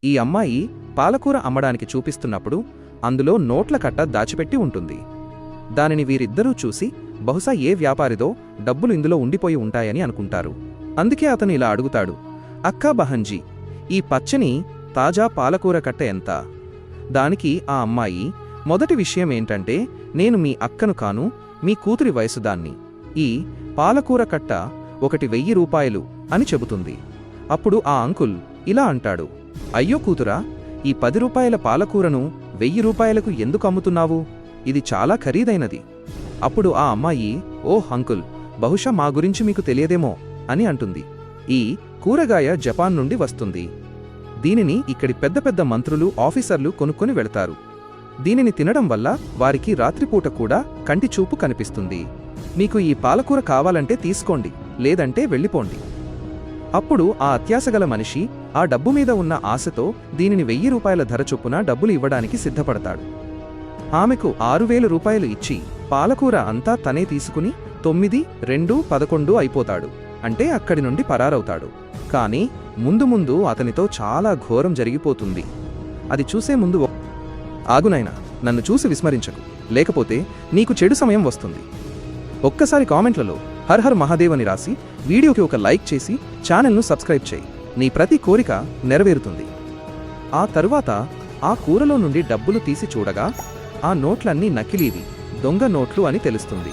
ఈ అమ్మాయి పాలకూర అమ్మడానికి చూపిస్తున్నప్పుడు అందులో నోట్ల కట్ట దాచిపెట్టి ఉంటుంది. దానిని వీరిద్దరూ చూసి బహుశా ఏ వ్యాపారిదో డబ్బులు ఇందులో ఉండిపోయి ఉంటాయని అనుకుంటారు. అందుకే అతను ఇలా అడుగుతాడు, అక్కా బహన్జీ, ఈ పచ్చని తాజా పాలకూర కట్ట ఎంత? దానికి ఆ అమ్మాయి, మొదటి విషయం ఏంటంటే నేను మీ అక్కను కాను, మీ కూతురి వయసుదాన్ని. ఈ పాలకూర కట్ట 1000 రూపాయలు అని చెబుతుంది. అప్పుడు ఆ అంకుల్ ఇలా అంటాడు, అయ్యో కూతురా, ఈ 10 రూపాయల పాలకూరను 1000 రూపాయలకు ఎందుకు అమ్ముతున్నావు? ఇది చాలా ఖరీదైనది. అప్పుడు ఆ అమ్మాయి, ఓహ్ అంకుల్, బహుశా మా గురించి మీకు తెలియదేమో అని అంటుంది. ఈ కూరగాయ జపాన్ నుండి వస్తుంది. దీనిని ఇక్కడి పెద్ద పెద్ద మంత్రులు, ఆఫీసర్లు కొనుక్కొని వెళతారు. దీనిని తినడం వల్ల వారికి రాత్రిపూట కూడా కంటి చూపు కనిపిస్తుంది. మీకు ఈ పాలకూర కావాలంటే తీసుకోండి, లేదంటే వెళ్ళిపోండి. అప్పుడు ఆ అత్యాశగల మనిషి ఆ డబ్బు మీద ఉన్న ఆశతో దీనిని 1000 రూపాయల ధర చొప్పున డబ్బులు ఇవ్వడానికి సిద్ధపడతాడు. ఆమెకు 6000 రూపాయలు ఇచ్చి పాలకూర అంతా తనే తీసుకుని 9, 2, 11 అయిపోతాడు. అంటే అక్కడి నుండి పరారవుతాడు. కాని ముందు ముందు అతనితో చాలా ఘోరం జరిగిపోతుంది. అది చూసే ముందు, ఆగునైనా, నన్ను చూసి విస్మరించకు, లేకపోతే నీకు చెడు సమయం వస్తుంది. ఒక్కసారి కామెంట్లలో హర్ హర్ మహాదేవ్ అని రాసి వీడియోకి ఒక లైక్ చేసి ఛానల్ను సబ్స్క్రైబ్ చేయి. నీ ప్రతి కోరిక నెరవేరుతుంది. ఆ తరువాత ఆ కూరలో నుండి డబ్బులు తీసి చూడగా ఆ నోట్లన్నీ నకిలీవి, దొంగ నోట్లు అని తెలుస్తుంది.